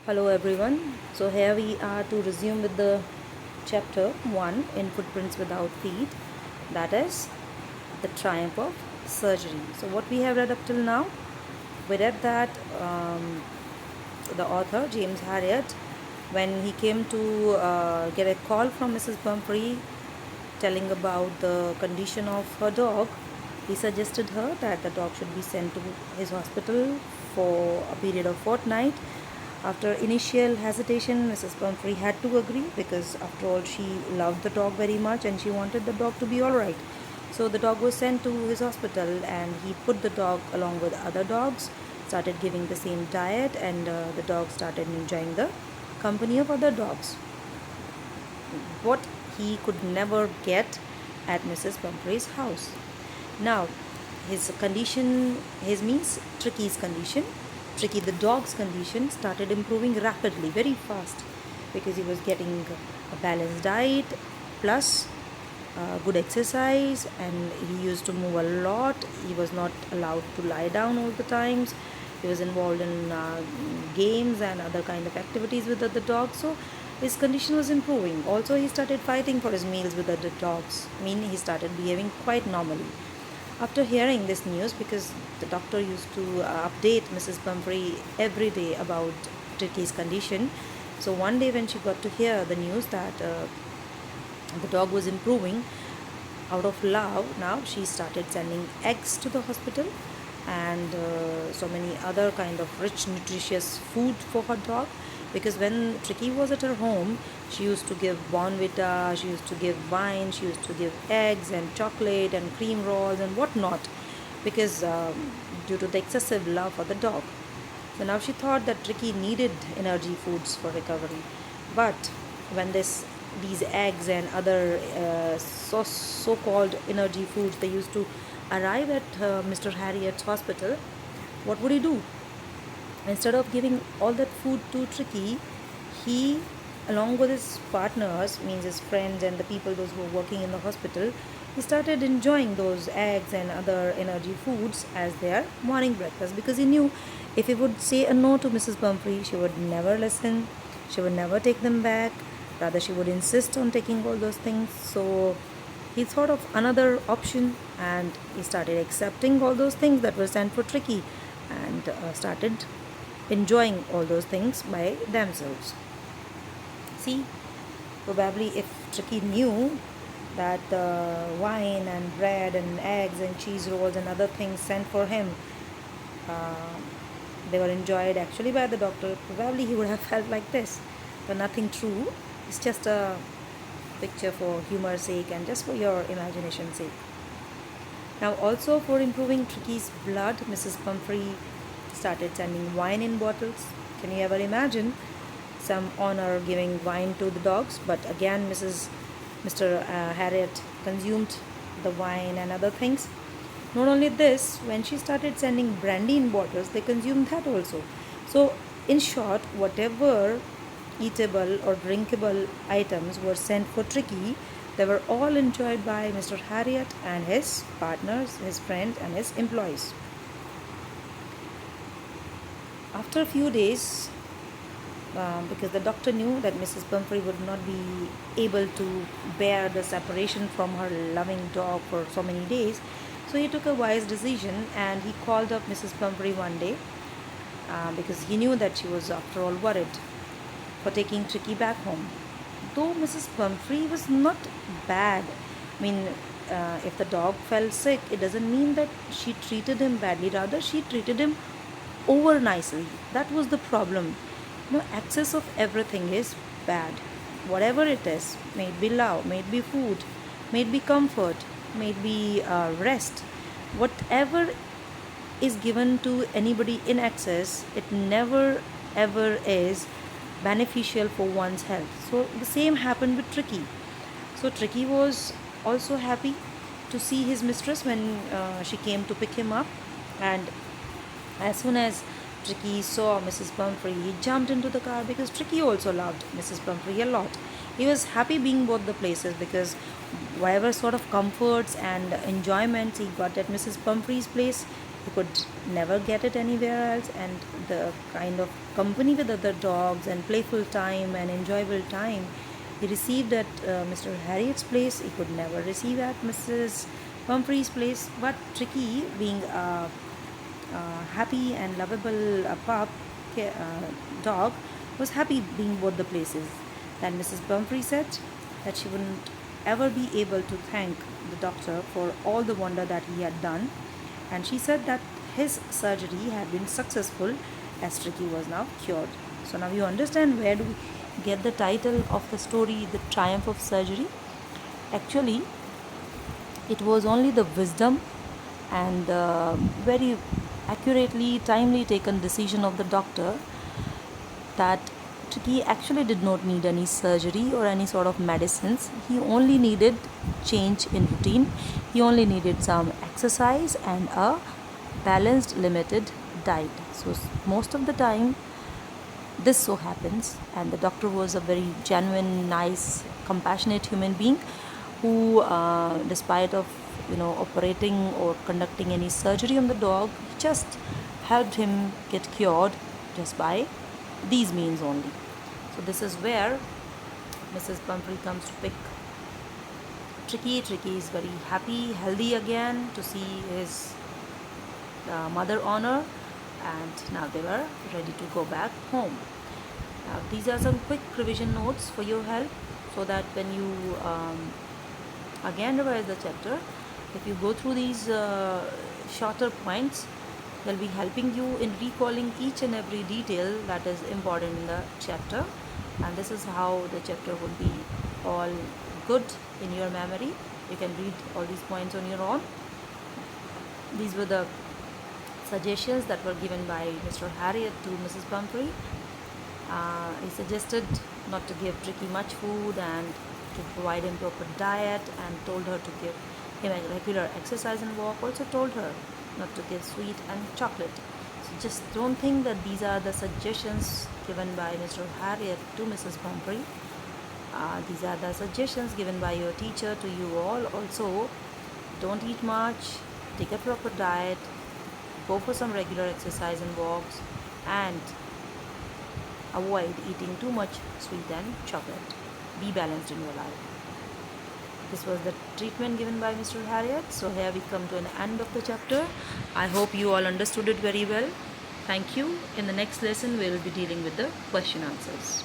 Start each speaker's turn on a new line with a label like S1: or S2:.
S1: Hello everyone. So here we are to resume with the chapter 1 in Footprints Without Feet, that is the triumph of surgery. So what we have read up till now, we read that the author James Harriet, when he came to get a call from Mrs. Pumphrey telling about the condition of her dog, he suggested her that the dog should be sent to his hospital for a period of fortnight. After initial hesitation, Mrs. Pumphrey had to agree because, after all, she loved the dog very much and she wanted the dog to be all right. So the dog was sent to his hospital and he put the dog along with other dogs, started giving the same diet, and the dog started enjoying the company of other dogs. What he could never get at Mrs. Pumphrey's house. Now, his condition, his means Tricky's condition, Tricky the dog's condition started improving rapidly, very fast, because he was getting a balanced diet plus good exercise, and he used to move a lot. He was not allowed to lie down all the times. He was involved in games and other kind of activities with other dogs. So his condition was improving. Also, he started fighting for his meals with other dogs. Meaning he started behaving quite normally. After hearing this news, because the doctor used to update Mrs. Pumphrey every day about Tricky's condition, so one day when she got to hear the news that the dog was improving, out of love, now she started sending eggs to the hospital and so many other kind of rich nutritious food for her dog, because when Tricky was at her home, she used to give Bonvita, she used to give wine, she used to give eggs and chocolate and cream rolls and whatnot, because due to the excessive love for the dog. So now she thought that Tricky needed energy foods for recovery. But when these eggs and other so-called energy foods, they used to arrive at Mr. Harriet's hospital, what would he do? Instead of giving all that food to Tricky, he, along with his partners, means his friends and the people those who were working in the hospital, he started enjoying those eggs and other energy foods as their morning breakfast, because he knew if he would say a no to Mrs. Pumphrey, she would never listen, she would never take them back, rather she would insist on taking all those things. So he thought of another option and he started accepting all those things that were sent for Tricky, and started enjoying all those things by themselves. See, probably if Tricky knew that the wine and bread and eggs and cheese rolls and other things sent for him, uh, they were enjoyed actually by the doctor, probably he would have felt like this. But nothing true. It's just a picture for humor's sake and just for your imagination's sake. Now, also for improving Tricky's blood, Mrs. Pumphrey started sending wine in bottles. Can you ever imagine some honor giving wine to the dogs? But again, Mr. Harriet consumed the wine and other things. Not only this, when she started sending brandy in bottles, they consumed that also. So, in short, whatever eatable or drinkable items were sent for Tricky, they were all enjoyed by Mr. Harriet and his partners, his friends, and his employees. After a few days, because the doctor knew that Mrs. Pumphrey would not be able to bear the separation from her loving dog for so many days, so he took a wise decision and he called up Mrs. Pumphrey one day, because he knew that she was, after all, worried for taking Tricky back home. Though Mrs. Pumphrey was not bad, I mean, if the dog fell sick, it doesn't mean that she treated him badly, rather, she treated him over nicely. That was the problem. Excess of everything is bad. Whatever it is, may it be love, may it be food, may it be comfort, may it be rest, whatever is given to anybody in excess, it never ever is beneficial for one's health. So the same happened with Tricky. So Tricky was also happy to see his mistress when she came to pick him up, and as soon as Tricky saw Mrs. Pumphrey, he jumped into the car, because Tricky also loved Mrs. Pumphrey a lot. He was happy being both the places, because whatever sort of comforts and enjoyments he got at Mrs. Pumphrey's place, He could never get it anywhere else, and the kind of company with other dogs and playful time and enjoyable time he received at Mr. Harriet's place, he could never receive at Mrs. Pumphrey's place. But Tricky, being a happy and lovable dog, was happy being both the places. Then Mrs. Pumphrey said that she wouldn't ever be able to thank the doctor for all the wonder that he had done, and she said that his surgery had been successful as Tricky was now cured. So now you understand where do we get the title of the story, The Triumph of Surgery. Actually, it was only the wisdom and very accurately, timely taken decision of the doctor that Tricky actually did not need any surgery or any sort of medicines. He only needed change in routine. He only needed some exercise and a balanced, limited diet. So most of the time, this so happens, and the doctor was a very genuine, nice, compassionate human being who, despite of operating or conducting any surgery on the dog, just helped him get cured just by these means only. So this is where Mrs. Pumphrey comes to pick Tricky. Tricky is very happy, healthy again to see his mother honor, and now they were ready to go back home. Now these are some quick revision notes for your help, so that when you again revise the chapter, if you go through these shorter points, they'll be helping you in recalling each and every detail that is important in the chapter, and this is how the chapter would be all good in your memory. You can read all these points on your own. These were the suggestions that were given by Mr. Harriet to Mrs. Pumphrey. He suggested not to give Tricky much food and to provide him proper diet, and told her to give him a regular exercise and walk. Also told her not to give sweet and chocolate. So just don't think that these are the suggestions given by Mr. Harriet to Mrs. Pumphrey. These are the suggestions given by your teacher to you all. Also, don't eat much, take a proper diet, go for some regular exercise and walks, and avoid eating too much sweet and chocolate. Be balanced in your life. This was the treatment given by Mr. Harriet. So here we come to an end of the chapter. I hope you all understood it very well. Thank you. In the next lesson, we will be dealing with the question answers.